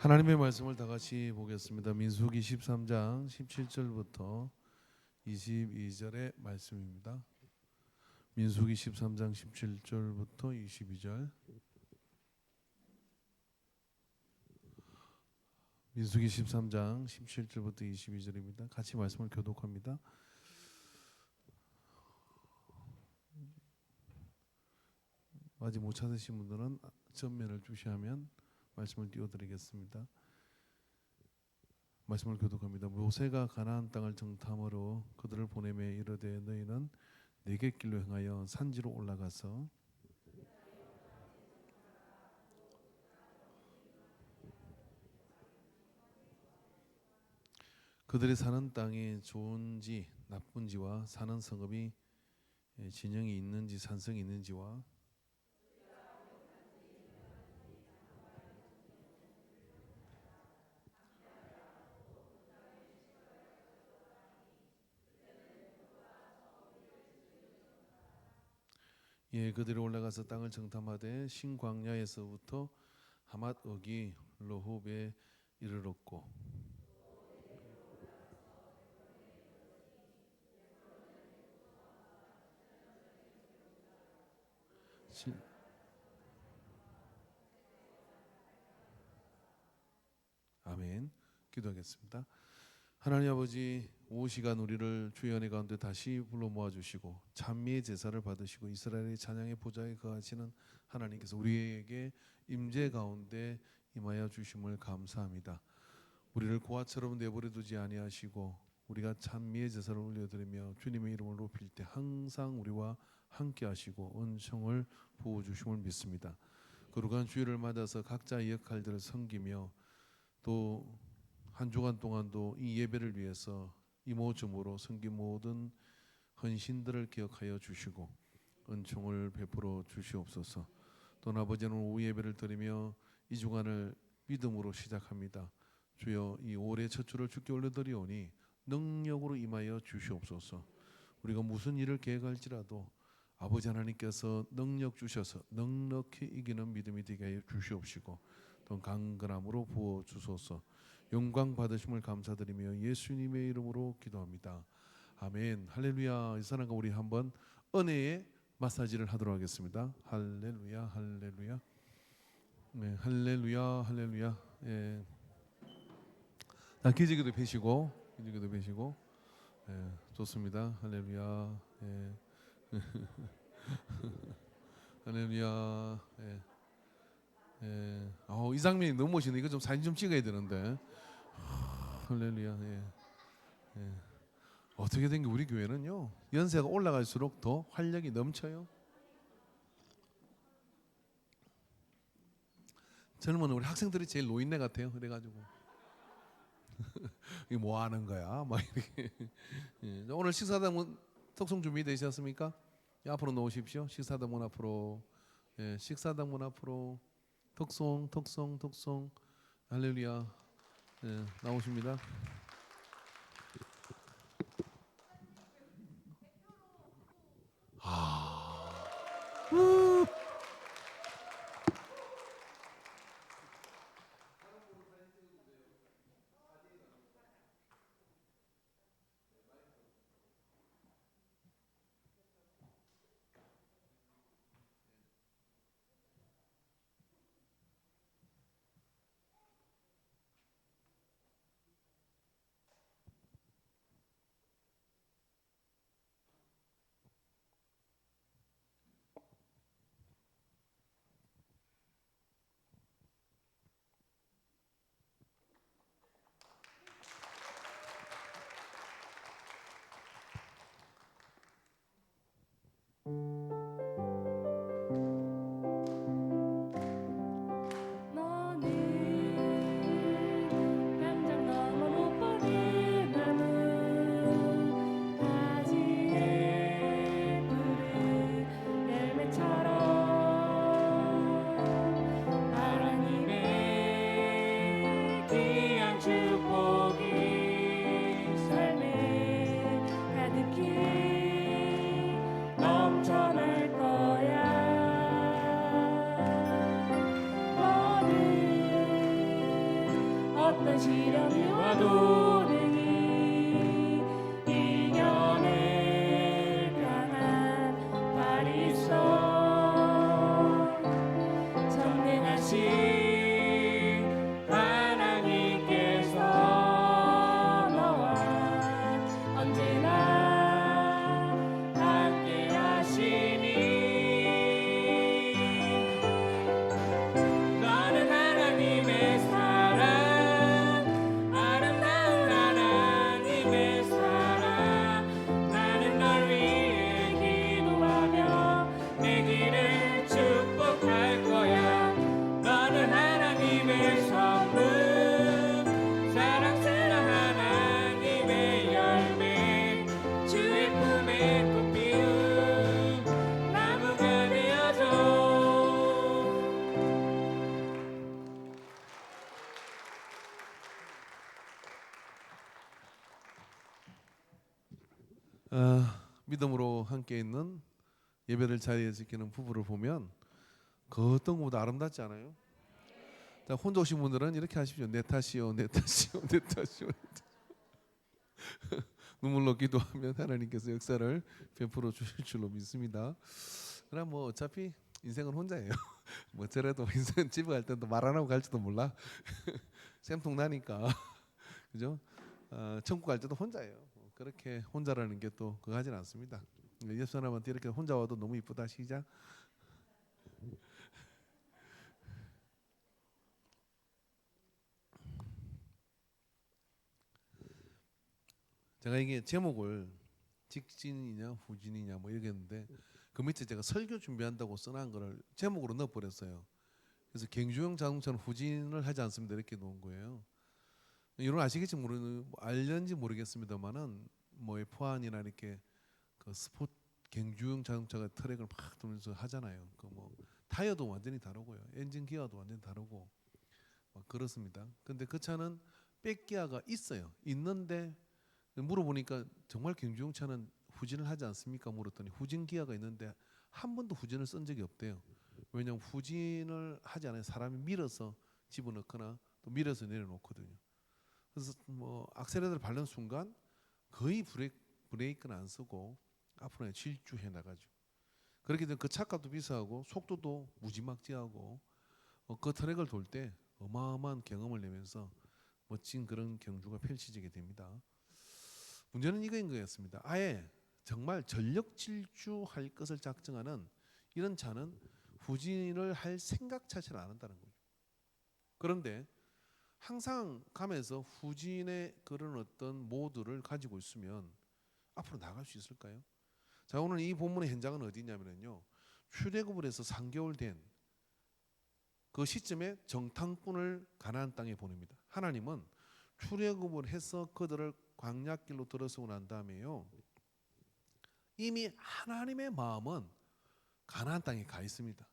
하나님의 말씀을 다 같이 보겠습니다. 민수기 13장 17절부터 22절의 말씀입니다. 민수기 13장 17절부터 22절. 민수기 13장 17절부터 22절입니다. 같이 말씀을 교독합니다. 아직 못 찾으신 분들은 전면을 주시하면 말씀을 띄워드리겠습니다. 말씀을 교독합니다. 모세가 가나안 땅을 정탐하러 그들을 보내매 이르되 너희는 네개 길로 행하여 산지로 올라가서 그들이 사는 땅이 좋은지 나쁜지와 사는 성읍이 진영이 있는지 산성이 있는지와 그들이 올라가서 땅을 정탐하되 신광야에서부터 하맛 어기 로홉에 이르렀고 아멘. 기도하겠습니다. 하나님 아버지, 오후 시간 우리를 주의 은혜 가운데 다시 불러 모아주시고 찬미의 제사를 받으시고 이스라엘의 찬양의 보좌에 거하시는 하나님께서 우리에게 임재 가운데 임하여 주심을 감사합니다. 우리를 고아처럼 내버려 두지 아니하시고 우리가 찬미의 제사를 올려드리며 주님의 이름을 높일 때 항상 우리와 함께 하시고 은총을 부어주심을 믿습니다. 거룩한 주일을 맞아서 각자의 역할들을 섬기며 또 한 주간 동안도 이 예배를 위해서 이모저모로 섬긴 모든 헌신들을 기억하여 주시고 은총을 베풀어 주시옵소서. 또 아버지는 오후 예배를 드리며 이 주간을 믿음으로 시작합니다. 주여, 이 올해 첫 주를 주께 올려드리오니 능력으로 임하여 주시옵소서. 우리가 무슨 일을 계획할지라도 아버지 하나님께서 능력 주셔서 넉넉히 이기는 믿음이 되게 하여 주시옵시고 또 강건함으로 부어 주소서. 영광 받으심을 감사드리며 예수님의 이름으로 기도합니다. 아멘. 할렐루야. 이 사람과 우리 한번 은혜의 마사지를 하도록 하겠습니다. 할렐루야, 할렐루야. 네, 할렐루야, 할렐루야. 예. 기지개도 펴시고, 기지개도 펴시고. 예, 좋습니다. 할렐루야. 예. 할렐루야. 예. 예. 이 장면이 너무 멋있네. 이거 좀 사진 좀 찍어야 되는데. 할렐루야. 예. 예. 어떻게 된 게 우리 교회는요, 연세가 올라갈수록 더 활력이 넘쳐요. 젊은 우리 학생들이 제일 노인네 같아요. 그래가지고 이게 뭐 하는 거야? 막 이렇게. 예. 오늘 식사당문 톡송 준비되셨습니까? 앞으로 놓으십시오. 식사당문 앞으로. 예. 식사당문 앞으로. 톡송. 할렐루야. 예. 나오십니다. 지령이와 도능이 이겨낼 강한 발이 있어 전능하신 하나님께서 너와 언제나 함께 하시니 너는 하나님의 사랑 아름다운 하나님의 사랑 나는 널 위해 기도하며 내 길을 축복할 거야 너는 하나님의 선물 사랑스러운 하나님의 열매 주의 품에 꽃 피운 나무가 되어줘. 믿음으로 함께 있는 예배를 자리에 지키는 부부를 보면 그 어떤 것보다 아름답지 않아요? 자, 혼자 오신 분들은 이렇게 하십시오. 내 탓이요, 내 탓이요, 내 탓이요. 눈물로 기도하면 하나님께서 역사를 베풀어 주실 줄로 믿습니다. 그럼 뭐 어차피 인생은 혼자예요. 뭐 저래도 인생 집에 갈 때도 말 안 하고 갈지도 몰라. 쌤통 나니까 그죠? 천국 갈 때도 혼자예요. 그렇게 혼자라는 게 또 그거 하진 않습니다. 예수 사람한테 이렇게 혼자 와도 너무 이쁘다. 시작. 제가 이게 제목을 직진이냐 후진이냐 뭐 이렇게 했는데 그 밑에 제가 설교 준비한다고 써놓은 거를 제목으로 넣어버렸어요. 그래서 경주용 자동차는 후진을 하지 않습니다 이렇게 놓은 거예요. 여러분 아시겠지 알는지 모르겠습니다만은 뭐 F1이나 이렇게 그 스포츠 경주용 자동차가 트랙을 막 돌면서 하잖아요. 그 뭐 타이어도 완전히 다르고요, 엔진 기어도 완전히 다르고 막 그렇습니다. 근데 그 차는 백기어가 있어요. 있는데 물어보니까 정말 경주용 차는 후진을 하지 않습니까? 물었더니 후진 기어가 있는데 한 번도 후진을 쓴 적이 없대요. 왜냐하면 후진을 하지 않아요. 사람이 밀어서 집어넣거나 또 밀어서 내려놓거든요. 그래서 뭐 악셀레터를 밟는 순간 거의 브레이크는 안 쓰고 앞으로 질주해 나가죠. 그렇게 되면 그 차값도 비싸고 속도도 무지막지하고 그 트랙을 돌 때 어마어마한 경험을 내면서 멋진 그런 경주가 펼쳐지게 됩니다. 문제는 이거인 거였습니다. 아예 정말 전력 질주할 것을 작정하는 이런 차는 후진을 할 생각 자체를 안 한다는 거죠. 그런데 항상 가면서 후진의 그런 어떤 모드를 가지고 있으면 앞으로 나갈 수 있을까요? 자, 오늘 이 본문의 현장은 어디냐면요, 출애굽을 해서 3개월 된 그 시점에 정탐꾼을 가나안 땅에 보냅니다. 하나님은 출애굽을 해서 그들을 광야길로 들어서고 난 다음에요, 이미 하나님의 마음은 가나안 땅에 가 있습니다.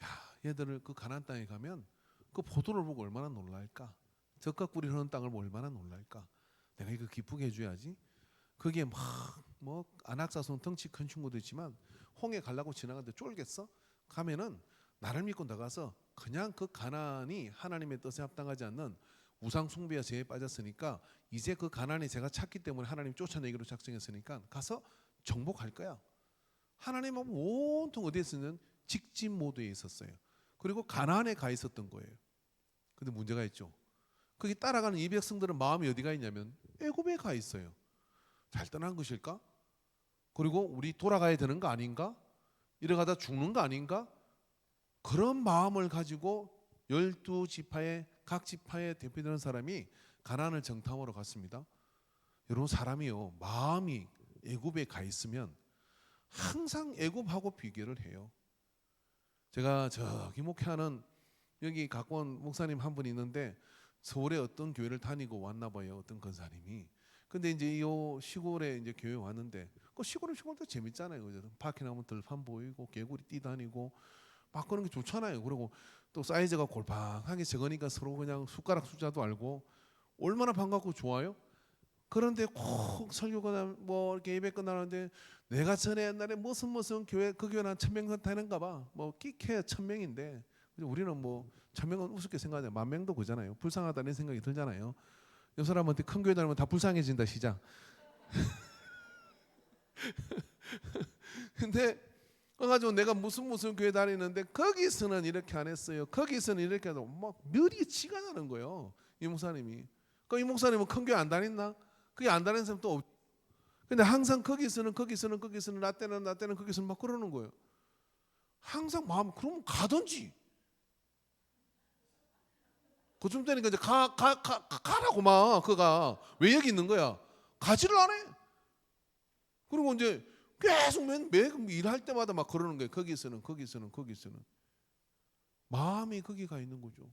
야, 얘들을 그 가나안 땅에 가면 그 포도를 보고 얼마나 놀랄까? 젖과 꿀이 흐르는 땅을 보고 얼마나 놀랄까? 내가 이거 기쁘게 해줘야지. 그게 막 뭐 안악사손 덩치 큰 친구도 있지만 홍해 가려고 지나가는데 쫄겠어? 가면은 나를 믿고 나가서 그냥 그 가나안이 하나님의 뜻에 합당하지 않는 우상 숭배와 죄에 빠졌으니까 이제 그 가나안이 제가 찾기 때문에 하나님 쫓아내기로 작정했으니까 가서 정복할 거야. 하나님은 온통 어디에 있었는 직진 모드에 있었어요. 그리고 가나안에 가 있었던 거예요. 근데 문제가 있죠. 거기 따라가는 이 백성들은 마음이 어디가 있냐면 애굽에 가 있어요. 잘 떠난 것일까? 그리고 우리 돌아가야 되는 거 아닌가? 이래가다 죽는 거 아닌가? 그런 마음을 가지고 12지파의 각 지파에 대표되는 사람이 가나안을 정탐하러 갔습니다. 여러분, 사람이요, 마음이 애굽에 가 있으면 항상 애굽하고 비교를 해요. 제가 저기 목회하는 여기 가까운 목사님 한 분이 있는데 서울에 어떤 교회를 다니고 왔나 봐요. 어떤 권사님이. 근데 이제 이 시골에 이제 교회 왔는데 그 시골도 재밌잖아요. 그죠? 밖에 나오면 들판 보이고 개구리 뛰다니고 막 그런 게 좋잖아요. 그리고 또 사이즈가 골방하게 적으니까 서로 그냥 숟가락 숫자도 알고 얼마나 반갑고 좋아요. 그런데 꼭 설교가 뭐 이렇게 예배 끝나는데 내가 전에 옛날에 무슨 교회 그 교회는 한 1,000명 되는가 봐. 뭐 끼케 1,000명인데 우리는 뭐 천명은 우습게 생각하잖아요. 만명도 그잖아요. 불쌍하다는 생각이 들잖아요. 옆 사람한테 큰 교회 다니면 다 불쌍해진다 시작. 근데 그래가지고 내가 무슨 교회 다니는데 거기서는 이렇게 안 했어요. 거기서는 이렇게 하고 막 멸이 치가 나는 거예요. 이 목사님이. 이 목사님은 큰 교회 안 다녔나? 그게 안 다니는 사람 또 없. 근데 항상 거기서는 나 때는 거기서는 막 그러는 거예요. 항상 마음 그러면 가든지. 그쯤 되니까 이제 가라고 막 그가 왜 여기 있는 거야? 가지를 안 해. 그리고 이제 계속 매 일할 때마다 막 그러는 거예요. 거기서는 마음이 거기 가 있는 거죠.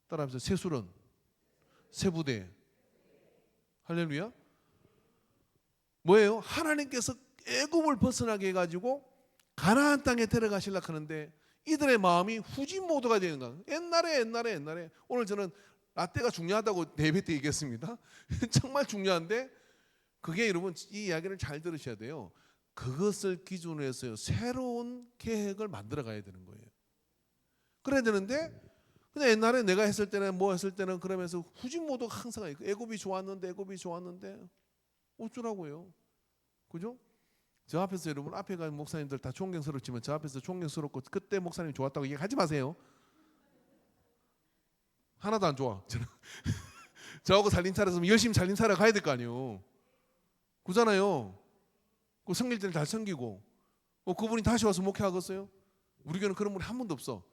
따라하면서 세술은 세부대. 할렐루야. 뭐예요? 하나님께서 애굽을 벗어나게 해가지고 가나안 땅에 데려가시려고 하는데 이들의 마음이 후진 모드가 되는 거야. 옛날에 오늘 저는 라떼가 중요하다고 예배 때 얘기했습니다. 정말 중요한데 그게 여러분 이 이야기를 잘 들으셔야 돼요. 그것을 기준으로 해서 새로운 계획을 만들어 가야 되는 거예요. 그래야 되는데 그냥 옛날에 내가 했을 때는 그러면서 후진 모드가 항상 있고 애굽이 좋았는데 어쩌라고요. 그죠? 저 앞에서 여러분 앞에 간 목사님들 다 존경스럽지만 저 앞에서 존경스럽고 그때 목사님 좋았다고 얘기하지 마세요. 하나도 안 좋아. 저하고 살림 차렸으면 열심히 살림 차려 가야 될 거 아니에요. 그잖아요. 그 성길 때는 잘 섬기고 그분이 다시 와서 목회하겠어요? 우리 교회는 그런 분이 한 분도 없어.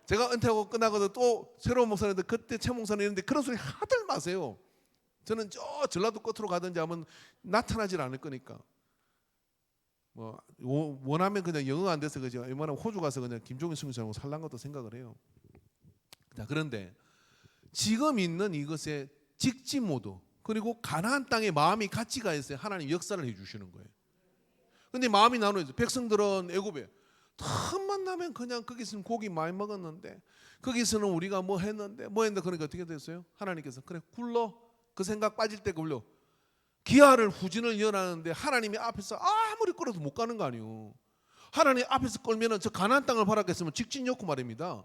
제가 은퇴하고 끝나고도 또 새로운 목사님들 그때 최 목사님 있는데 그런 소리 하들 마세요. 저는 저 전라도 끝으로 가든지 하면 나타나질 않을 거니까. 뭐 원하면 그냥 영어 안 돼서 그죠. 웬만하면 호주 가서 그냥 김종인 승수하고 살란 것도 생각을 해요. 자, 그런데 지금 있는 이것의 직진 모드 그리고 가나안 땅에 마음이 같이 가 있어요. 하나님 역사를 해주시는 거예요. 근데 마음이 나눠져. 백성들은 애굽에 틈만 나면 그냥 거기서는 고기 많이 먹었는데 거기서는 우리가 뭐 했는데 그러니까 어떻게 됐어요? 하나님께서 그래 굴러 그 생각 빠질 때 굴려 기아를 후진을 연하는데 하나님이 앞에서 아무리 끌어도 못 가는 거 아니에요. 하나님 앞에서 끌면은 저 가나안 땅을 바라겠으면 직진 좋고 말입니다.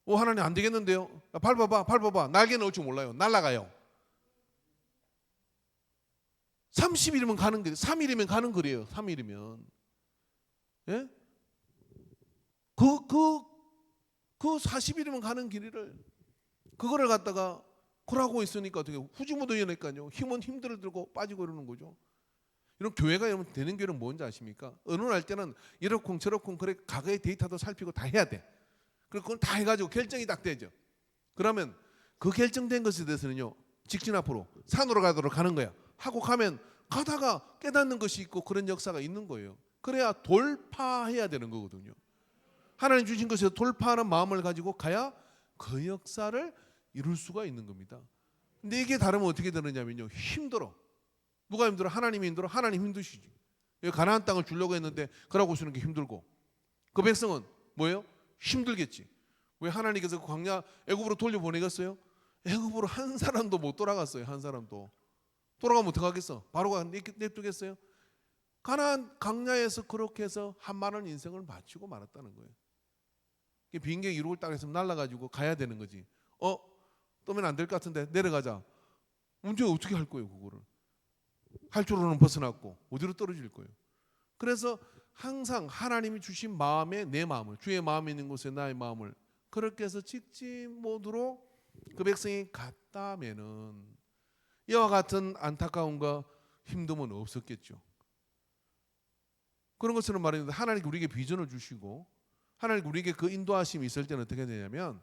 하나님 안 되겠는데요? 밟아봐 날개 넣을 줄 몰라요. 날아가요. 30일이면 가는 길, 3일이면 가는 거리예요. 3일이면. 예? 그 40일이면 가는 길이를 그거를 갖다가 그러고 있으니까 어떻게 후지모도 이러니까요. 힘은 힘들어 들고 빠지고 이러는 거죠. 이런 교회가 여러분 되는 교회는 뭔지 아십니까? 어느 날 때는 이렇쿵 저렇쿵 그래 과거의 데이터도 살피고 다 해야 돼. 그리고 그걸 다 해가지고 결정이 딱 되죠. 그러면 그 결정된 것에 대해서는요. 직진 앞으로 산으로 가도록 가는 거야. 하고 가면 가다가 깨닫는 것이 있고 그런 역사가 있는 거예요. 그래야 돌파해야 되는 거거든요. 하나님 주신 것에서 돌파하는 마음을 가지고 가야 그 역사를 이룰 수가 있는 겁니다. 근데 이게 다르면 어떻게 되느냐면요. 힘들어. 누가 힘들어? 하나님이 힘들어? 하나님 힘드시지. 가나안 땅을 주려고 했는데 그러고 있는 게 힘들고 그 백성은 뭐예요? 힘들겠지. 왜 하나님께서 그 광야 애굽으로 돌려보내겠어요? 애굽으로 한 사람도 못 돌아갔어요. 한 사람도. 돌아가면 어떡하겠어? 바로 냅두겠어요? 가나안 광야에서 그렇게 해서 한 많은 인생을 마치고 말았다는 거예요. 비행기 이룩을 딱 했으면 날아가지고 가야 되는 거지. 떠면 안 될 것 같은데 내려가자. 문제 어떻게 할 거예요? 그거를. 할 줄로는 벗어났고 어디로 떨어질 거예요? 그래서 항상 하나님이 주신 마음에 내 마음을 주의 마음이 있는 곳에 나의 마음을 그렇게 해서 직진 모드로 그 백성이 갔다면은 이와 같은 안타까움과 힘듦은 없었겠죠. 그런 것처럼 말했는데 하나님이 우리에게 비전을 주시고 하나님이 우리에게 그 인도하심이 있을 때는 어떻게 되냐면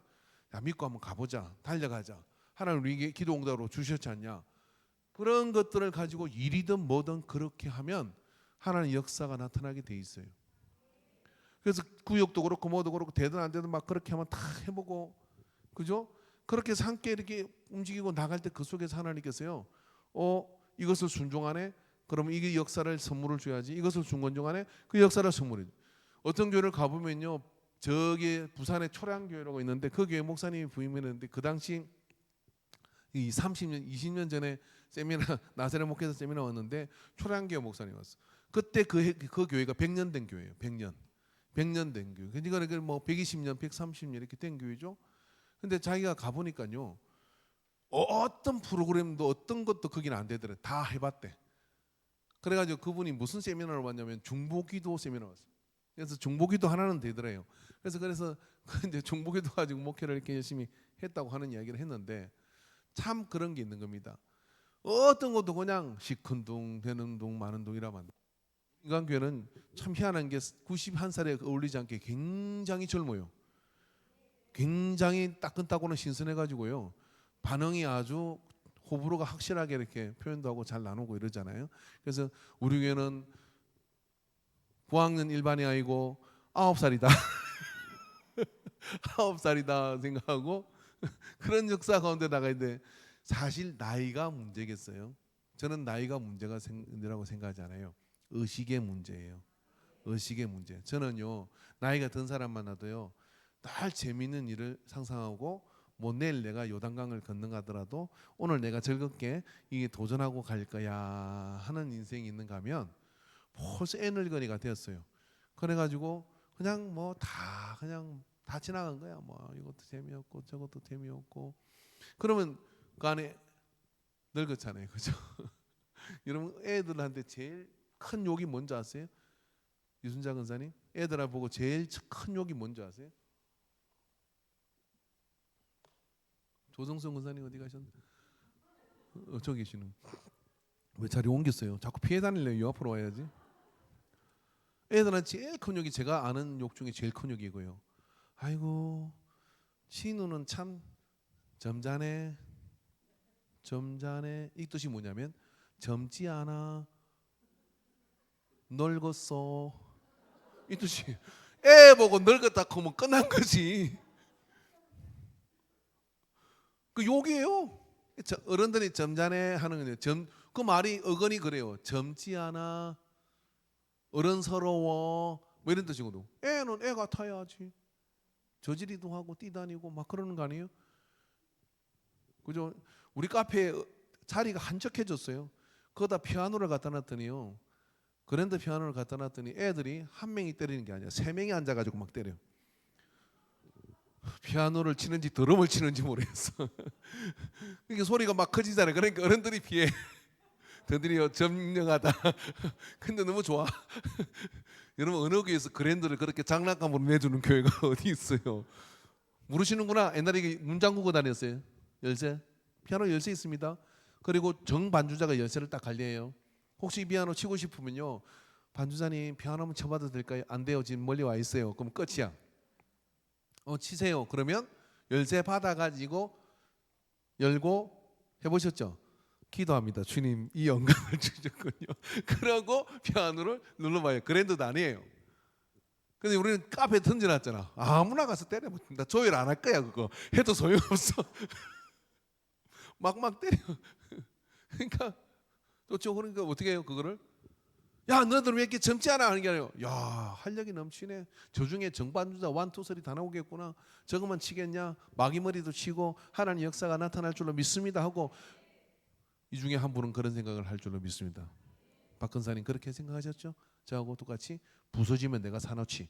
야, 믿고 한번 가보자. 달려가자. 하나님 우리에게 기도 응답으로 주셨지 않냐. 그런 것들을 가지고 일이든 뭐든 그렇게 하면 하나님의 역사가 나타나게 돼 있어요. 그래서 구역도 그렇고 뭐도 그렇고 되든 안 되든 막 그렇게 하면 다 해보고 그죠? 그렇게 해서 함께 이렇게 움직이고 나갈 때 그 속에서 하나님께서요. 이것을 순종하네. 그러면 이게 역사를 선물을 줘야지. 이것을 중건종하네. 그 역사를 선물해. 어떤 교회를 가보면요. 저기 부산에 초량교회라고 있는데 그 교회 목사님이 부임했는데 그 당시 이 30년, 20년 전에 세미나 나사렛 목회자 세미나 왔는데 초량교회 목사님 왔어. 그때 그 교회가 100년 된 교회예요. 100년. 100년 된 교회. 그러니까 뭐 120년, 130년 이렇게 된 교회죠. 근데 자기가 가보니까요, 어떤 프로그램도 어떤 것도 거기는 안 되더래. 다 해봤대. 그래가지고 그분이 무슨 세미나를 왔냐면 중보기도 세미나 왔어요. 그래서 중보기도 하나는 되더래요. 그래서 이제 중보기도 가지고 목회를 이렇게 열심히 했다고 하는 이야기를 했는데, 참 그런 게 있는 겁니다. 어떤 것도 그냥 시큰둥 되는 둥 마는 둥이라만, 인간교회는 참 희한한 게 91살에 어울리지 않게 굉장히 젊어요. 굉장히 따끈따끈한 신선해가지고요, 반응이 아주 호불호가 확실하게 이렇게 표현도 하고 잘 나누고 이러잖아요. 그래서 우리 교회는 9학년 일반이 아니고 9살이다 9살이다 생각하고 그런 역사 가운데 나가는데, 사실 나이가 문제겠어요? 저는 나이가 문제라고 생각하지 않아요. 의식의 문제예요. 의식의 문제. 저는요, 나이가 든 사람 만나도요, 늘 재미있는 일을 상상하고, 뭐 내일 내가 요단강을 건너가더라도 오늘 내가 즐겁게 이게 도전하고 갈 거야 하는 인생이 있는가 하면 벌써 애늙은이가 되었어요. 그래가지고 그냥 뭐 다 지나간 거야. 뭐 이것도 재미없고 저것도 재미없고. 그러면 그 안에 늙었잖아요, 그죠? 여러분, 애들한테 제일 큰 욕이 뭔지 아세요? 유순자 권사님, 애들아 보고 제일 큰 욕이 뭔지 아세요? 조정선 권사님 어디 가셨나? 저기 계시는. 왜 자리 옮겼어요? 자꾸 피해 다니려고. 요 앞으로 와야지. 애들한테 제일 큰 욕이, 제가 아는 욕 중에 제일 큰 욕이고요. 아이고, 신우는 참 점잖네. 이 뜻이 뭐냐면 젊지 않아, 늙었어, 이 뜻이. 애 보고 늙었다 하면 끝난 거지. 그 욕이에요. 어른들이 점잖네 하는 거예요. 그 말이 어근이 그래요. 젊지 않아, 어른스러워, 뭐 이런 뜻이거든. 애는 애 같아야지. 저지리도 하고 뛰다니고 막 그러는 거 아니에요? 그죠? 우리 카페에 자리가 한적해졌어요. 거기다 피아노를 갖다 놨더니요, 그랜드 피아노를 갖다 놨더니 애들이 한 명이 때리는 게 아니라 세 명이 앉아가지고 막 때려요. 피아노를 치는지 드럼을 치는지 모르겠어. 그러니까 소리가 막 커지잖아요. 그러니까 어른들이 피해. 더들이요 점령하다. 근데 너무 좋아. 여러분, 어느 교회에서 그랜드를 그렇게 장난감으로 내주는 교회가 어디 있어요? 모르시는구나. 옛날에 문장구고 다녔어요. 열쇠, 피아노 열쇠 있습니다. 그리고 정반주자가 열쇠를 딱 관리해요. 혹시 피아노 치고 싶으면요, 반주자님 피아노 한번 쳐봐도 될까요? 안 돼요, 지금 멀리 와 있어요. 그럼 끝이야. 치세요. 그러면 열쇠 받아가지고 열고, 해보셨죠? 기도합니다. 주님, 이 영광을 주셨군요. 그러고 피아노를 눌러봐요. 그랜드도 아니에요. 근데 우리는 카페에 던져놨잖아. 아무나 가서 때려붙는다. 조율 안 할 거야. 그거 해도 소용없어. 막 때려. 그러니까 그러니까 어떻게 해요? 그거를, 야, 너들 왜 이렇게 젊지 않아 하는 게 아니에요. 야, 활력이 넘치네. 저 중에 정반주자 1, 2, 3 다 나오겠구나. 저것만 치겠냐? 마귀머리도 치고 하나님 역사가 나타날 줄로 믿습니다 하고, 이 중에 한 분은 그런 생각을 할 줄로 믿습니다. 박 근사님 그렇게 생각하셨죠? 저하고 똑같이 부서지면 내가 사놓지.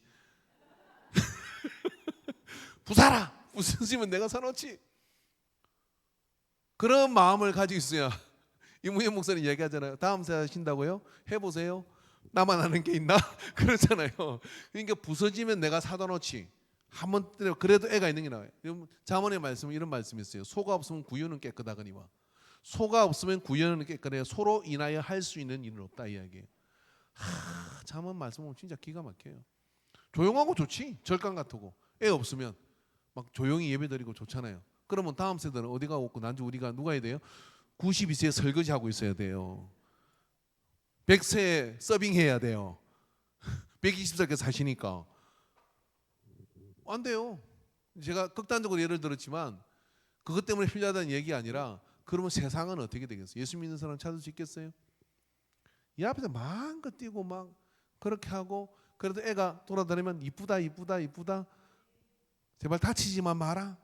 부서지면 내가 사놓지. 그런 마음을 가지고 있어야. 이무현 목사님 얘기하잖아요. 다음 세 하신다고요? 해보세요. 나만 아는 게 있나? 그렇잖아요. 그러니까 부서지면 내가 사다 놓지. 한번 때려 그래도 애가 있는 게 나와요. 잠언의 말씀은 이런 말씀이 있어요. 소가 없으면 구유는 깨끗하거니와. 소가 없으면 구유는 깨끗해요. 소로 인하여 할 수 있는 일은 없다, 이야기예요. 잠언 말씀은 진짜 기가 막혀요. 조용하고 좋지. 절간 같고. 애 없으면 막 조용히 예배드리고 좋잖아요. 그러면 다음 세대는 어디가 없고 난주 우리가 누가 해야 돼요? 92세에 설거지하고 있어야 돼요. 100세에 서빙해야 돼요. 120살까지 사시니까 안 돼요. 제가 극단적으로 예를 들었지만 그것 때문에 필요하다는 얘기 아니라, 그러면 세상은 어떻게 되겠어요? 예수 믿는 사람 찾을 수 있겠어요? 이 앞에서 마음껏 뛰고 막 그렇게 하고, 그래도 애가 돌아다니면 이쁘다 제발 다치지만 마라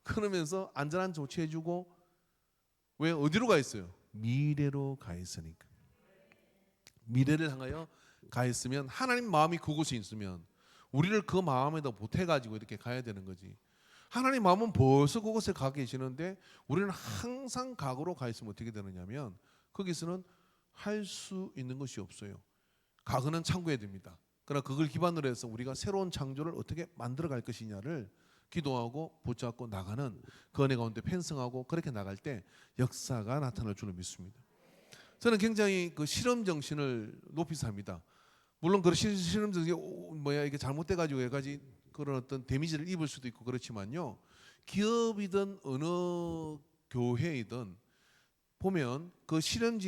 그러면서 안전한 조치해주고. 왜? 어디로 가 있어요? 미래로 가 있으니까. 미래를 향하여 가했으면 하나님 마음이 그곳에 있으면 우리를 그 마음에다 보태가지고 이렇게 가야 되는 거지. 하나님 마음은 벌써 그곳에 가 계시는데 우리는 항상 각으로 가 있으면 어떻게 되느냐면 거기서는 할 수 있는 것이 없어요. 각은 참고해야 됩니다. 그러나 그걸 기반으로 해서 우리가 새로운 창조를 어떻게 만들어 갈 것이냐를 기도하고 붙잡고 나가는 그 은혜 가운데 편성하고 그렇게 나갈 때 역사가 나타날 줄로 믿습니다. 저는 굉장히 그 실험 정신을 높이 삽니다. 물론 그 실험 정신이 이게 잘못돼 가지고 여러 가지 그런 어떤 데미지를 입을 수도 있고 그렇지만요. 기업이든 어느 교회이든 보면 그 실험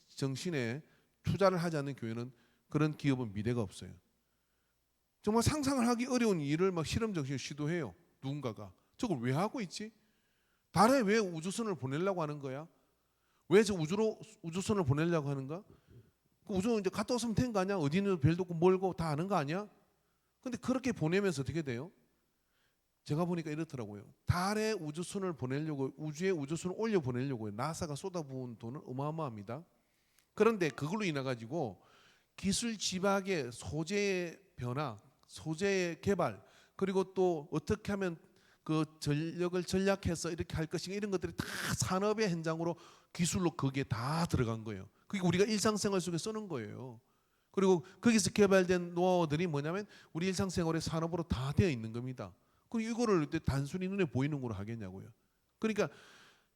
정신에 투자를 하지 않는 교회는 그런 기업은 미래가 없어요. 정말 상상을 하기 어려운 일을 막 실험 정신을 시도해요. 누군가가 저걸 왜 하고 있지? 달에 왜 우주선을 보내려고 하는 거야? 왜 저 우주로 우주선을 보내려고 하는가? 그 우주 이제 갔다 왔으면 된 거 아니야? 어디 있는 별도 없고 멀고 다 아는 거 아니야? 근데 그렇게 보내면서 어떻게 돼요? 제가 보니까 이렇더라고요. 달에 우주선을 보내려고 우주에 우주선을 올려 보내려고 나사가 쏟아부은 돈은 어마어마합니다. 그런데 그걸로 인해 가지고 기술 집약의 소재의 변화, 소재의 개발, 그리고 또 어떻게 하면 그 전력을 전략해서 이렇게 할 것인가 이런 것들이 다 산업의 현장으로 기술로 거기에 다 들어간 거예요. 그게 우리가 일상생활 속에 쓰는 거예요. 그리고 거기서 개발된 노하우들이 뭐냐면 우리 일상생활의 산업으로 다 되어 있는 겁니다. 그리고 이거를 단순히 눈에 보이는 거로 하겠냐고요. 그러니까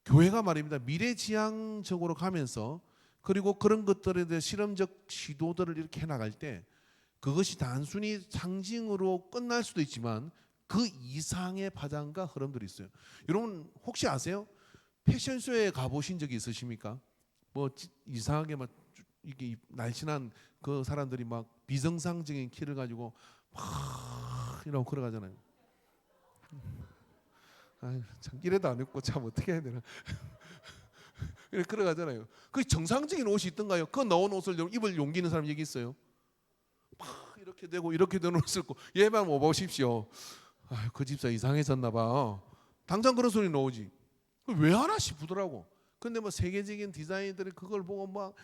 교회가 말입니다. 미래지향적으로 가면서 그리고 그런 것들에 대해 실험적 시도들을 이렇게 해나갈 때 그것이 단순히 상징으로 끝날 수도 있지만 그 이상의 파장과 흐름들이 있어요. 여러분 혹시 아세요? 패션쇼에 가보신 적이 있으십니까? 뭐 이상하게 막 이게 날씬한 그 사람들이 막 비정상적인 키를 가지고 막 이러고 걸어가잖아요. 아유, 참 이래도 안 입고 참 어떻게 해야 되나? 이렇게 걸어가잖아요. 그 정상적인 옷이 있던가요? 그 나온 옷을 입을 용기 있는 사람 여기 있어요? 막 이렇게 되고 이렇게 되는 옷을 입고 예방 못 보십시오. 아유, 그 집사 이상해졌나 봐. 당장 그런 소리 나오지. 왜 하나 싶더라고. 근데 뭐 세계적인 디자인들이 그걸 보고 막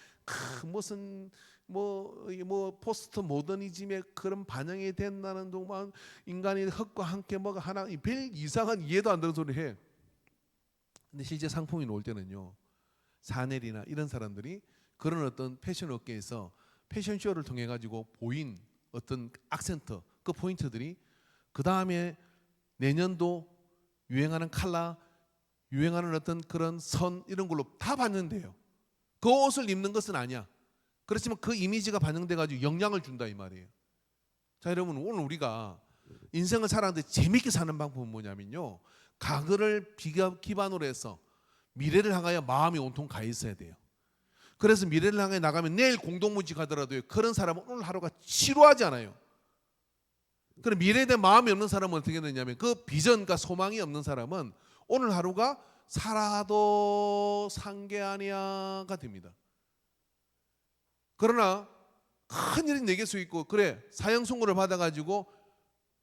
무슨 뭐 포스트 모더니즘의 그런 반영이 된다는 동안 인간이 흙과 함께 뭐가 하나 별 이상한 이해도 안 되는 소리 해. 근데 실제 상품이 나올 때는요. 사넬이나 이런 사람들이 그런 어떤 패션 업계에서 패션쇼를 통해 가지고 보인 어떤 악센트 그 포인트들이 그 다음에 내년도 유행하는 컬러 유행하는 어떤 그런 선 이런 걸로 다 반영돼요. 그 옷을 입는 것은 아니야. 그렇지만 그 이미지가 반영돼 가지고 영향을 준다 이 말이에요. 자 여러분 오늘 우리가 인생을 살아가는데 재밌게 사는 방법은 뭐냐면요. 과거를 기반으로 해서 미래를 향하여 마음이 온통 가 있어야 돼요. 그래서 미래를 향해 나가면 내일 공동무직 하더라도 그런 사람은 오늘 하루가 지루하지 않아요. 그럼 미래에 대한 마음이 없는 사람은 어떻게 되냐면 그 비전과 소망이 없는 사람은 오늘 하루가 살아도 산 게 아니야가 됩니다. 그러나 큰 일이 내게 수 있고 그래 사형 선고를 받아가지고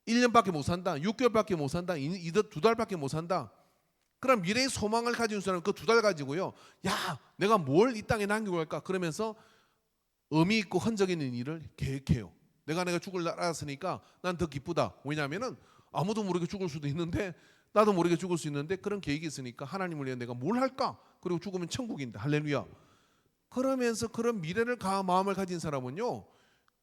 1년밖에 못 산다 6개월밖에 못 산다 2달밖에 못 산다 그럼 미래의 소망을 가진 사람은 그 2달 가지고요 야 내가 뭘 이 땅에 남기고 갈까 그러면서 의미 있고 흔적 있는 일을 계획해요. 내가 죽을 날 알았으니까 난 더 기쁘다. 왜냐하면 아무도 모르게 죽을 수도 있는데 나도 모르게 죽을 수 있는데 그런 계획이 있으니까 하나님을 위해 내가 뭘 할까? 그리고 죽으면 천국인데 할렐루야. 그러면서 그런 미래를 마음을 가진 사람은요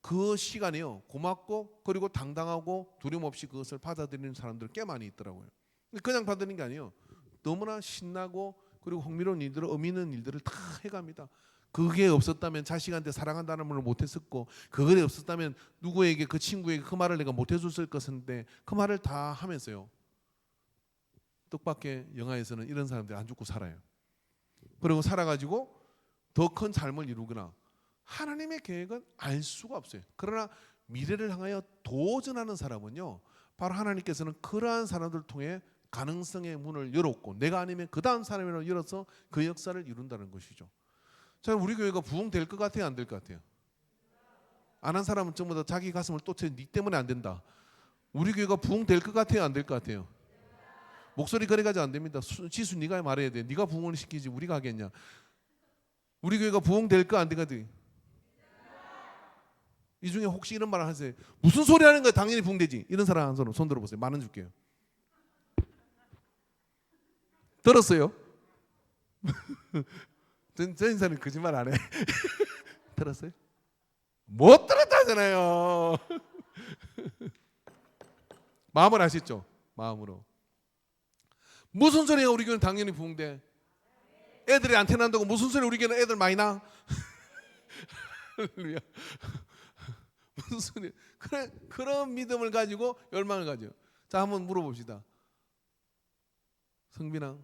그 시간에요 고맙고 그리고 당당하고 두려움 없이 그것을 받아들이는 사람들 꽤 많이 있더라고요. 그냥 받는 게 아니에요. 너무나 신나고 그리고 흥미로운 일들을 의미 있는 일들을 다 해갑니다. 그게 없었다면 자식한테 사랑한다는 말을 못했었고 그게 없었다면 누구에게 그 친구에게 그 말을 내가 못해줬을 것인데 그 말을 다 하면서요. 뜻밖의 영화에서는 이런 사람들이 안 죽고 살아요. 그리고 살아가지고 더 큰 삶을 이루거나 하나님의 계획은 알 수가 없어요. 그러나 미래를 향하여 도전하는 사람은요 바로 하나님께서는 그러한 사람들을 통해 가능성의 문을 열었고 내가 아니면 그 다음 사람을 열어서 그 역사를 이룬다는 것이죠. 자, 우리 교회가 부흥될 것 같아요? 안 될 것 같아요? 안 한 사람은 전부 다 자기 가슴을 또 채 네 때문에 안 된다. 우리 교회가 부흥될 것 같아요? 안 될 것 같아요? 목소리 그래가지고 안 됩니다. 지수 네가 말해야 돼. 네가 부흥을 시키지 우리가 하겠냐. 우리 교회가 부흥될 거 안 될 것 같아요? 이 중에 혹시 이런 말을 하세요? 무슨 소리 하는 거야? 당연히 붕대지. 이런 사람 한 손 들어보세요. 10,000원 줄게요. 들었어요? 저 인사는 거짓말 안 해. 들었어요? 못 들었다잖아요. 마음을 아시죠? 마음으로. 무슨 소리가 우리 교회는 당연히 붕대. 애들이 안테나 난다고 무슨 소리 우리 교회는 애들 많이 나? 할렐루야. 무슨 소리? 그런 믿음을 가지고 열망을 가져. 자, 한번 물어봅시다. 성빈아,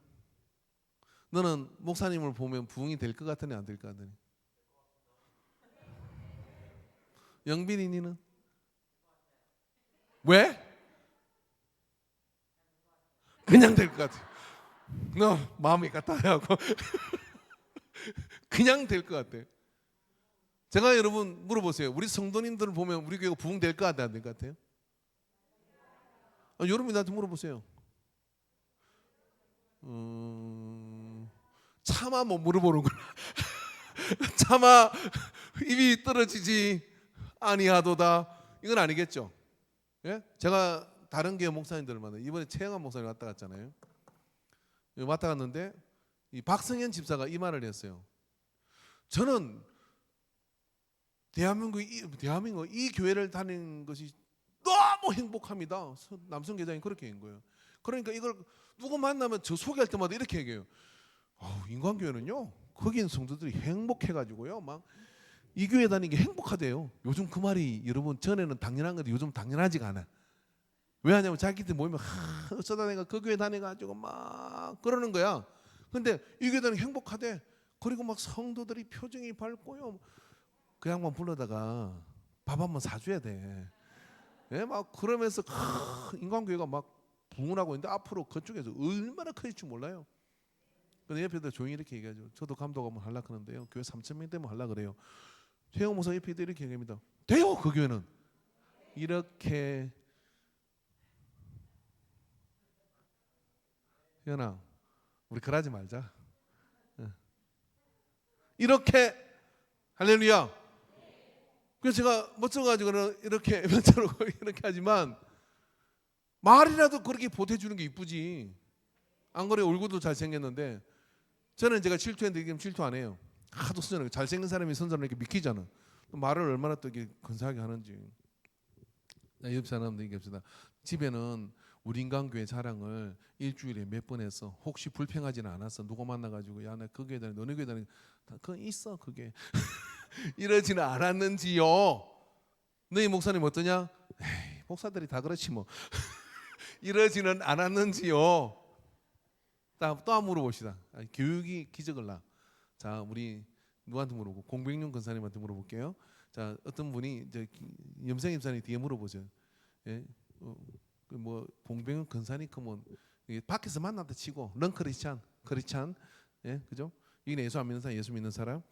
너는 목사님을 보면 부흥이 될 것 같으니 안 될 것 같으니? 영빈이 니는? 왜? 그냥 될 것 같아. 너 마음이 같아하고 그냥 될 것 같아. 제가 여러분 물어보세요. 우리 성도님들을 보면 우리 교회가 부흥 될 것 같아, 안 될 것 같아요? 여러분이 나한테 물어보세요. 차마 못 물어보는구나. 차마 입이 떨어지지 아니하도다. 이건 아니겠죠? 예? 제가 다른 교회 목사님들을 만나 이번에 최영환 목사님 왔다 갔잖아요. 왔다 갔는데 이 박성현 집사가 이 말을 했어요. 저는 대한민국 이 교회를 다니는 것이 너무 행복합니다. 남성 계장이 그렇게 한 거예요. 그러니까 이걸 누구 만나면 저 소개할 때마다 이렇게 얘기해요. 인간교회는요, 거기 있는 성도들이 행복해가지고요, 막 이 교회 다니는 게 행복하대요. 요즘 그 말이 여러분 전에는 당연한 건데 요즘 당연하지가 않아. 왜 하냐면 자기들 모이면 어쩌다 내가 그 교회 다녀가지고 막 그러는 거야. 근데 이 교회 다니는 행복하대. 그리고 막 성도들이 표정이 밝고요. 그 양반 불러다가 밥 한번 사줘야 돼. 예, 막 그러면서 인간교회가 막 부흥하고 있는데 앞으로 그쪽에서 얼마나 클지 몰라요. 근데 옆에다 조용히 이렇게 얘기하죠. 저도 감독 한번 하려고 하는데요. 교회 3,000명 되면 하려고 그래요. 최영 목사 옆에 이렇게 얘기합니다. 돼요, 그 교회는. 이렇게. 현아, 우리 그러지 말자. 이렇게. 할렐루야. 그래서 제가 멋져가지고는 이렇게 이렇게 하지만 말이라도 그렇게 보태주는 게 이쁘지. 안 그래? 얼굴도 잘생겼는데 저는 제가 질투했는데 지금 질투 안 해요. 하도 쓰잖아요. 잘생긴 사람이 선사를 이렇게 믿기잖아. 말을 얼마나 또 이렇게 근사하게 하는지. 옆 사람도 얘기합시다. 집에는 우리 인간교회 자랑을 일주일에 몇 번 했어. 혹시 불평하지는 않았어. 누구 만나가지고 야, 나 그 교회 다니, 너네 교회 다니, 그건 있어 그게. 이러지는 않았는지요. 너희 목사님 어떠냐? 에이, 목사들이 다 그렇지 뭐. 이러지는 않았는지요. 또 한번 물어봅시다. 교육이 기적을 나. 자, 우리 누구한테 물어보고 공백룡 권사님한테 물어볼게요. 자, 어떤 분이 이제 염생 입사님 뒤에 물어보죠. 예, 뭐 공백룡 권사님 그러면 밖에서 만났다 치고 넌 크리스찬, 예, 그죠? 이게 예수 안 믿는 사람, 예수 믿는 사람.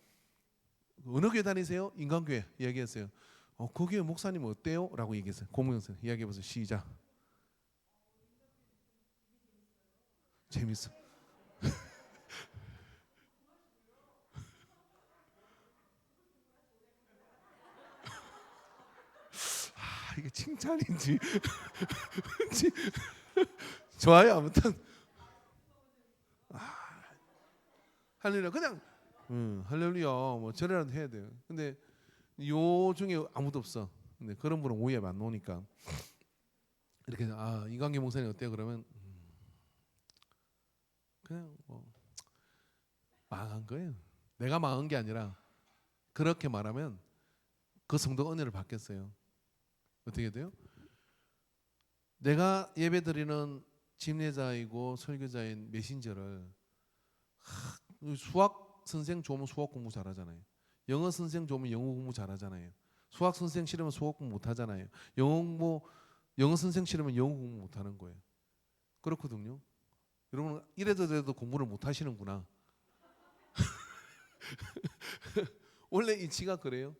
어느 교회 다니세요? 인간교회 이야기했어요. 그 교회 목사님 어때요? 라고 얘기했어요. 공명선 이야기해보세요. 시작. 재밌어. 이게 칭찬인지 좋아요. 아무튼 할렐루야. 그냥 할렐루야 뭐 저래라도 해야 돼요. 근데 요 중에 아무도 없어. 근데 그런 분은 오해가 안 나오니까 이렇게 이광계 목사님 어때요? 그러면 그냥 뭐 망한 거예요. 내가 망한 게 아니라 그렇게 말하면 그 성도가 은혜를 받겠어요. 어떻게 돼요? 내가 예배드리는 집례자이고 설교자인 메신저를 수학 선생 좋으면 수학 공부 잘하잖아요. 영어 선생 좋으면 영어 공부 잘하잖아요. 수학 선생 싫으면 수학 공부 못하잖아요. 영어 선생 싫으면 영어 공부 못하는 거예요. 그렇거든요. 여러분 이래도 저래도 공부를 못하시는구나. 원래 이치가 그래요.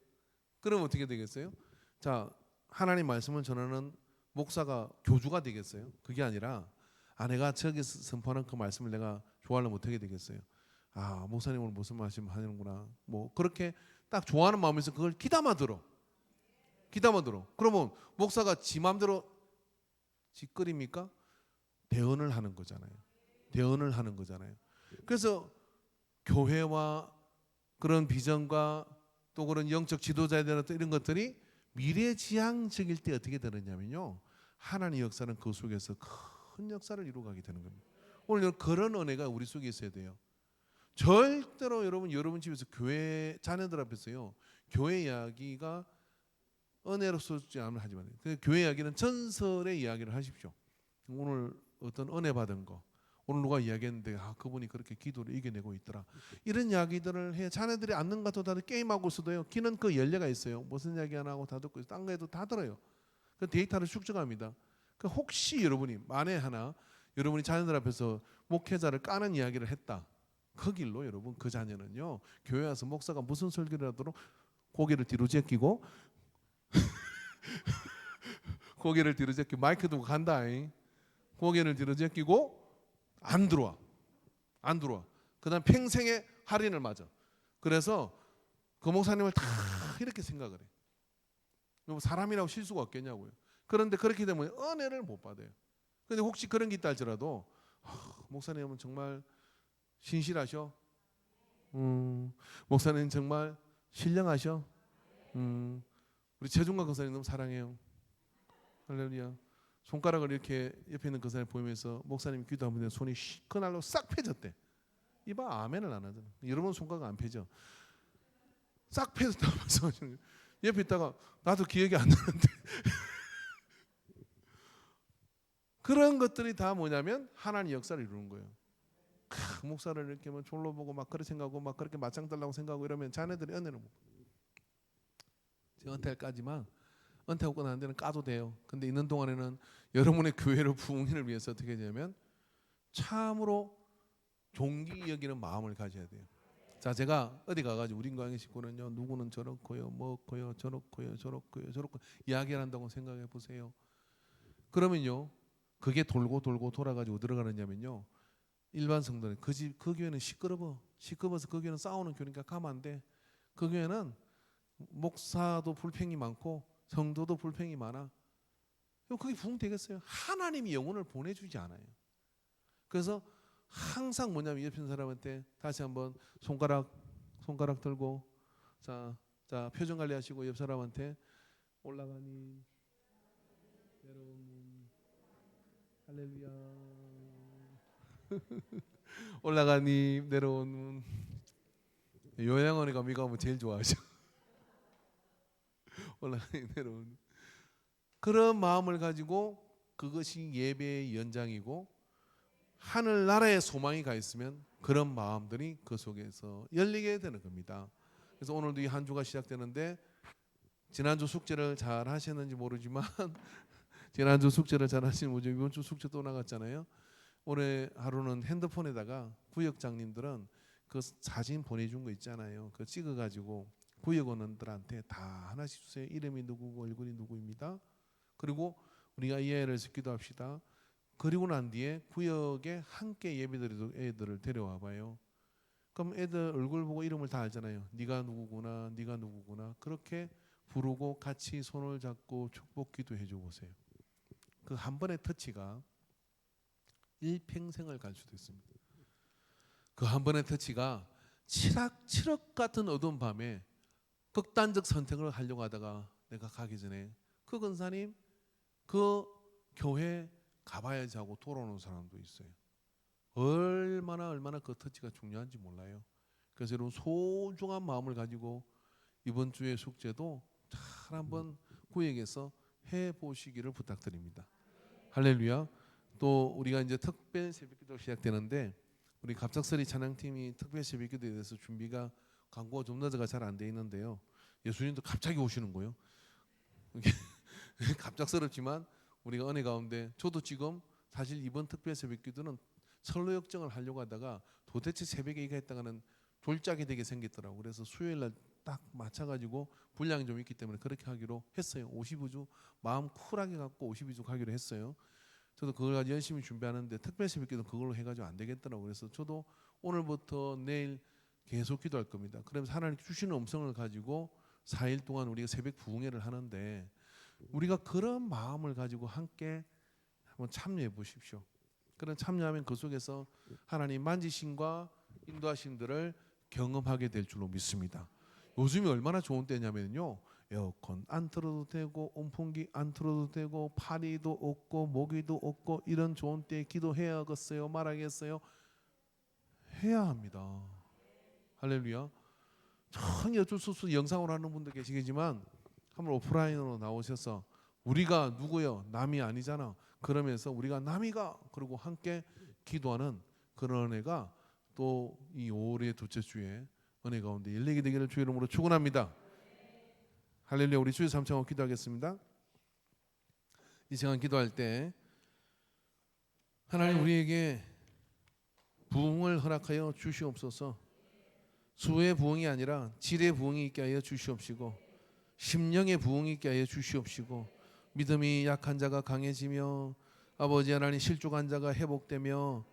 그럼 어떻게 되겠어요? 자, 하나님 말씀을 전하는 목사가 교주가 되겠어요? 그게 아니라 내가 저기서 선포하는 그 말씀을 내가 좋아하려 못하게 되겠어요. 목사님 오늘 무슨 말씀 하는구나. 뭐 그렇게 딱 좋아하는 마음에서 그걸 귀담아 들어. 기도하면 들어. 그러면 목사가 지 마음대로 짓거립니까? 대언을 하는 거잖아요. 대언을 하는 거잖아요. 그래서 교회와 그런 비전과 또 그런 영적 지도자에 대한 이런 것들이 미래지향적일 때 어떻게 되느냐면요, 하나님의 역사는 그 속에서 큰 역사를 이루어가게 되는 겁니다. 오늘 그런 은혜가 우리 속에 있어야 돼요. 절대로 여러분 집에서 교회 자녀들 앞에서요, 교회 이야기가 은혜로서지 않으면 하지 마세요. 교회 이야기는 전설의 이야기를 하십시오. 오늘 어떤 은혜 받은 거, 오늘 누가 이야기했는데 그분이 그렇게 기도를 이겨내고 있더라, 이런 이야기들을 해. 자녀들이 앉는 것도 다들 게임하고 있어도요, 귀는 그 연례가 있어요. 무슨 이야기 안 하고 다 듣고 있어요. 딴 거에도 다 들어요. 그 데이터를 축적합니다. 그 혹시 여러분이 만에 하나 여러분이 자녀들 앞에서 목회자를 까는 이야기를 했다, 그 길로 여러분 그 자녀는요, 교회 와서 목사가 무슨 설교를 하도록 고개를 뒤로 제끼고 고개를 뒤로 제끼고 마이크 두고 간다. 고개를 뒤로 제끼고 안 들어와. 그다음 평생의 할인을 맞아. 그래서 그 목사님을 다 이렇게 생각을 해. 사람이라고 실수가 없겠냐고요. 그런데 그렇게 되면 은혜를 못 받아요. 근데 혹시 그런 게 있다 할지라도 목사님은 정말 신실하셔. 목사님 정말 신령하셔. 우리 최중관 권사님 너무 사랑해요. 할렐루야. 손가락을 이렇게 옆에 있는 권사님 보이면서 목사님 기도하면 손이 그날로 싹 펴졌대. 이봐, 아멘을 안 하잖아. 여러분 손가락 안 펴져. 싹 펴졌다면서 옆에 있다가 나도 기억이 안 나는데 그런 것들이 다 뭐냐면 하나님 역사를 이루는 거예요. 목사를 이렇게 뭐 졸로 보고 막 그렇게 생각하고 막 그렇게 맞짱 달라고 생각하고 이러면 자녀들이 은혜를 못 받아요. 제가 은퇴할까지만 은퇴하고 난 데는 까도 돼요. 근데 있는 동안에는 여러분의 교회를 부흥을 위해서 어떻게 되냐면 참으로 존귀 여기는 마음을 가져야 돼요. 자, 제가 어디 가가지고 우리 교회 식구는요, 누구는 저렇고요, 뭐고요, 저렇고요, 이야기를 한다고 생각해 보세요. 그러면요, 그게 돌고 돌아가지고 들어가느냐면요, 일반 성도는 그 교회는 시끄러워서 그 교회는 싸우는 교회니까 가면 안 돼. 그 교회는 목사도 불평이 많고 성도도 불평이 많아. 그게 부흥되겠어요? 하나님이 영혼을 보내주지 않아요. 그래서 항상 뭐냐면 옆에 있는 사람한테 다시 한번 손가락 들고 자 표정 관리하시고 옆 사람한테 올라가니 내려오니 할렐루야 올라가니 내려오는 요양원에 미가 오면 제일 좋아하죠. 올라가니 내려오는 그런 마음을 가지고 그것이 예배의 연장이고 하늘나라의 소망이 가 있으면 그런 마음들이 그 속에서 열리게 되는 겁니다. 그래서 오늘도 이 한 주가 시작되는데 지난주 숙제를 잘 하셨는지 모르지만 지난주 숙제를 잘 하시는 모르지만 이번 주 숙제 또 나갔잖아요. 올해 하루는 핸드폰에다가 구역장님들은 그 사진 보내준 거 있잖아요. 그거 찍어가지고 구역원들한테 다 하나씩 주세요. 이름이 누구고 얼굴이 누구입니다. 그리고 우리가 이 애를 기도합시다. 그리고 난 뒤에 구역에 함께 예배드리던 애들을 데려와 봐요. 그럼 애들 얼굴 보고 이름을 다 알잖아요. 네가 누구구나, 네가 누구구나. 그렇게 부르고 같이 손을 잡고 축복 기도해 줘 보세요. 그 한 번의 터치가 일평생을 갈 수도 있습니다. 그 한 번의 터치가 칠흑 같은 어두운 밤에 극단적 선택을 하려고 하다가 내가 가기 전에 그 권사님 그 교회 가봐야지 하고 돌아오는 사람도 있어요. 얼마나 그 터치가 중요한지 몰라요. 그래서 여러분 소중한 마음을 가지고 이번 주의 숙제도 잘 한번 구역에서 해보시기를 부탁드립니다. 할렐루야. 또 우리가 이제 특별 새벽기도 시작되는데 우리 갑작스레 찬양팀이 특별 새벽기도에 대해서 준비가 광고가 좀 늦어가 잘 안 돼 있는데요. 예수님도 갑자기 오시는 거예요. 갑작스럽지만 우리가 은혜 가운데 저도 지금 사실 이번 특별 새벽기도는 선로 역정을 하려고 하다가 도대체 새벽에 이거 했다가는 졸작이 되게 생겼더라고. 그래서 수요일 날 딱 맞춰가지고 분량이 좀 있기 때문에 그렇게 하기로 했어요. 52주 마음 쿨하게 갖고 52주 가기로 했어요. 저도 그걸 가지고 열심히 준비하는데 특별 새벽기도 그걸로 해가지고 안 되겠더라고. 그래서 저도 오늘부터 내일 계속 기도할 겁니다. 그러면서 하나님 주시는 음성을 가지고 4일 동안 우리가 새벽 부흥회를 하는데 우리가 그런 마음을 가지고 함께 한번 참여해 보십시오. 그런 참여하면 그 속에서 하나님 만지심과 인도하심들을 경험하게 될 줄로 믿습니다. 요즘이 얼마나 좋은 때냐면요, 에어컨 안 틀어도 되고 온풍기 안 틀어도 되고 파리도 없고 모기도 없고 이런 좋은 때에 기도해야겠어요? 말하겠어요? 해야 합니다. 할렐루야. 참 어쩔 수 없이 영상으로 하는 분도 계시겠지만 한번 오프라인으로 나오셔서 우리가 누구요? 남이 아니잖아. 그러면서 우리가 남이가 그리고 함께 기도하는 그런 은혜가 또 이 5월의 둘째 주에 은혜 가운데 일리게 되기를 주의 이름으로 축원합니다. 할렐루야. 우리 주여 삼창하고 기도하겠습니다. 이 시간 기도할 때 하나님 우리에게 부흥을 허락하여 주시옵소서. 수의 부흥이 아니라 질의 부흥이 있게 하여 주시옵시고 심령의 부흥이 있게 하여 주시옵시고 믿음이 약한 자가 강해지며 아버지 하나님 실족한 자가 회복되며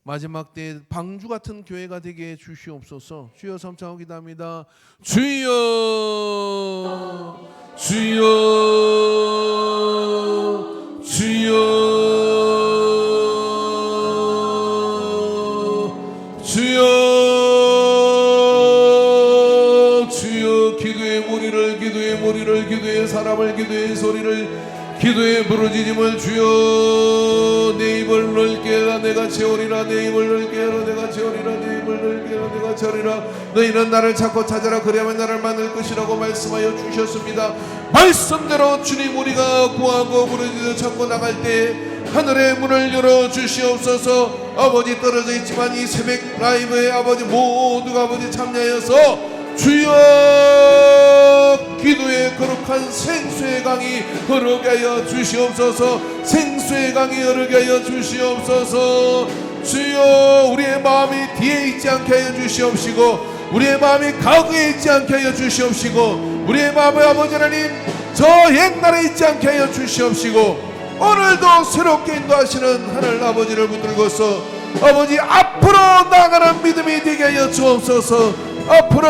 마지막 때에 방주 같은 교회가 되게 해 주시옵소서. 주여 삼창하고 기도합니다. 주여 주여 주여 주여 주여 기도의 머리를 기도의 머리를 기도의 사람을 기도의 소리를 기도의 부르짖음을 주여 내 입을 넓게 하라 내가 채우리라 내 입을 넓게 하라 내가 채우리라 내 입을 넓게 하라 내가 채우리라 너희는 나를 찾고 찾아라 그리하면 나를 만날 것이라고 말씀하여 주셨습니다. 말씀대로 주님 우리가 구하고 부르짖어 찾고 나갈 때 하늘의 문을 열어 주시옵소서. 아버지 떨어져 있지만 이 새벽 라이브에 아버지 모두가 아버지 참여하여서 주여 기도의 거룩한 생수의 강이 흐르게 하여 주시옵소서. 생수의 강이 흐르게 하여 주시옵소서. 주여 우리의 마음이 뒤에 있지 않게 하여 주시옵시고 우리의 마음이 과거에 있지 않게 하여 주시옵시고 우리의 마음이 아버지 하나님 저 옛날에 있지 않게 하여 주시옵시고 오늘도 새롭게 인도하시는 하늘 아버지를 붙들고서 아버지 앞으로 나가는 믿음이 되게 하여 주옵소서. 앞으로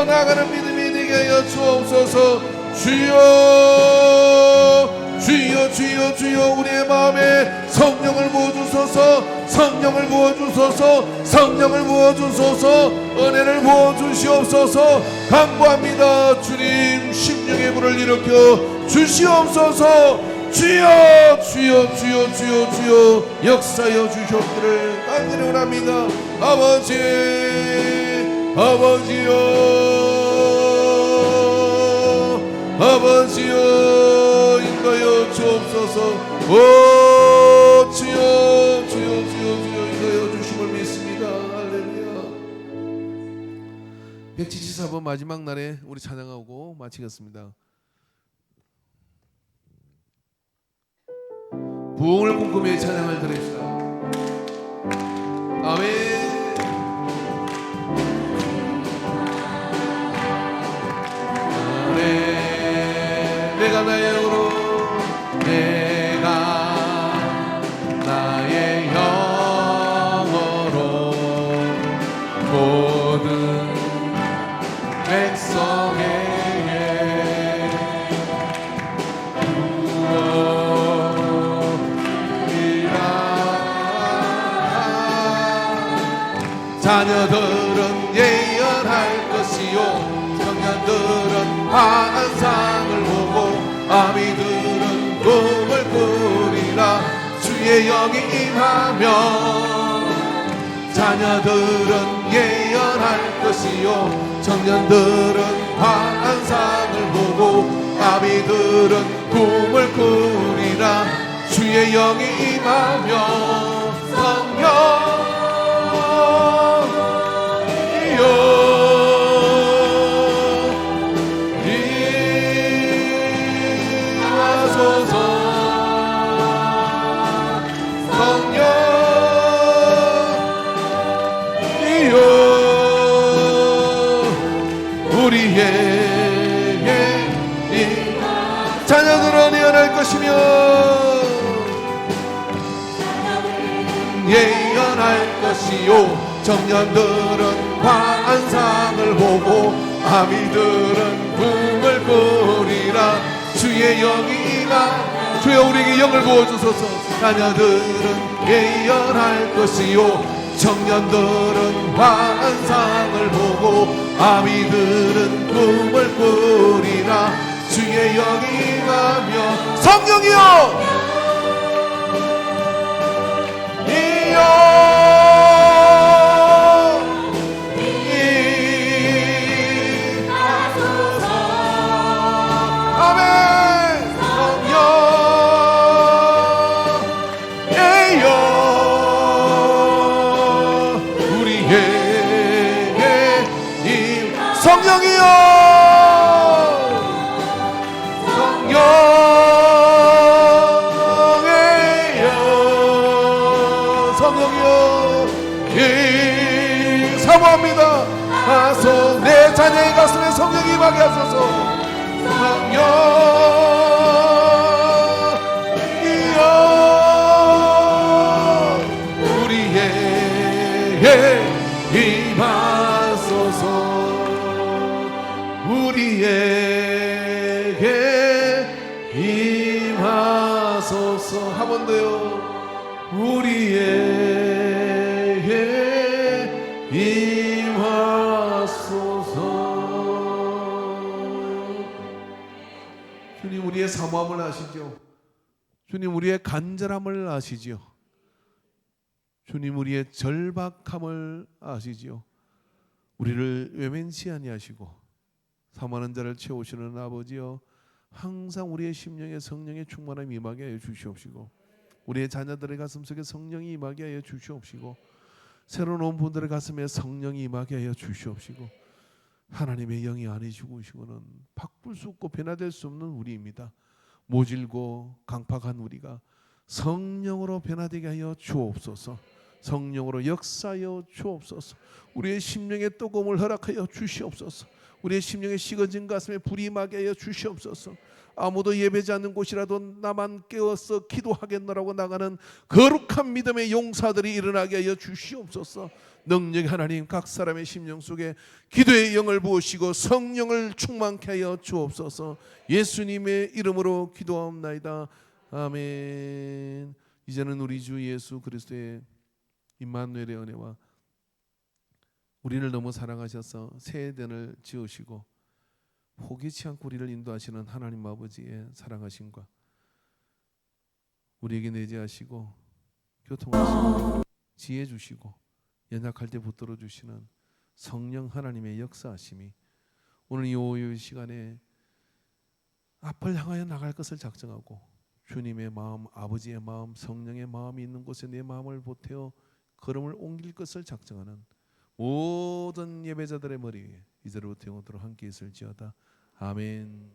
나가는 믿음이 되게 하여 주옵소서. 주여 주여 주여 주여 우리의 마음에 성령을 부어주소서. 성령을 부어주소서. 성령을 부어주소서. 은혜를 부어주시옵소서. 간구합니다. 주님 심령의 불을 일으켜 주시옵소서. 주여 주여 주여 주여 주여 역사여 주셨기를 간절히 원합니다. 아버지 아버지여 아버지여 인도하여 주옵소서. 오 주여 주여 주여 주여 인도하여 주심을 믿습니다. 할렐루야. 174번 마지막 날에 우리 찬양하고 마치겠습니다. 부흥을 꿈꾸며 찬양을 드립시다. 아멘. 내가 나의 영으로 내가 나의 영으로 모든 백성에게 자녀들은 예언할 것이요 청년들은 환상을 보고 아미들은 꿈을 꾸리라. 주의 영이 임하면 자녀들은 예언할 것이요 청년들은 환상을 보고 아미들은 꿈을 꾸리라. 주의 영이 임하면 성령 자녀들은 예언할 것이며 예언할 것이요 청년들은 환상을 보고 아미들은 꿈을 꾸리라. 주의 영이 임하. 주여 우리에게 영을 부어주소서. 자녀들은 예언할 것이요 청년들은 환상을 보고 아미들은 꿈을 꾸리라. 주의 영이 임하며 성령이여 사모합니다. 하소 내 자녀의 가슴에 성령이 임하게 하소서. 성령이여 우리에게 임하소서. 우리에게 임하소서. 한 번 더요. 우리에게 임하소서. 주님 우리의 사모함을 아시죠? 주님 우리의 간절함을 아시죠? 주님 우리의 절박함을 아시지요? 우리를 외면치 아니하시고 사모하는 자를 채우시는 아버지여, 항상 우리의 심령에 성령의 충만함이 임하게 하여 주시옵시고 우리의 자녀들의 가슴속에 성령이 임하게 하여 주시옵시고 새로 온 분들의 가슴에 성령이 임하게 하여 주시옵시고 하나님의 영이 안에 죽으시고는 바꿀 수 없고 변화될 수 없는 우리입니다. 모질고 강팍한 우리가 성령으로 변화되게 하여 주옵소서. 성령으로 역사하여 주옵소서. 우리의 심령의 뜨거움을 허락하여 주시옵소서. 우리의 심령의 식어진 가슴에 불이 임하게 하여 주시옵소서. 아무도 예배지 않는 곳이라도 나만 깨어서 기도하겠노라고 나가는 거룩한 믿음의 용사들이 일어나게 하여 주시옵소서. 능력의 하나님, 각 사람의 심령 속에 기도의 영을 부으시고 성령을 충만케 하여 주옵소서. 예수님의 이름으로 기도하옵나이다. 아멘. 이제는 우리 주 예수 그리스도의 임마누엘의 은혜와 우리를 너무 사랑하셔서 새 에덴을 지으시고 포기치 않고 우리를 인도하시는 하나님 아버지의 사랑하심과 우리에게 내재하시고 교통하시고 지혜 주시고 연약할 때 붙들어 주시는 성령 하나님의 역사하심이 오늘 이 오후 시간에 앞을 향하여 나갈 것을 작정하고 주님의 마음, 아버지의 마음, 성령의 마음이 있는 곳에 내 마음을 보태어 걸음을 옮길 것을 작정하는 모든 예배자들의 머리 위에 이제로부터 영원토록 함께 있을지어다. 아멘.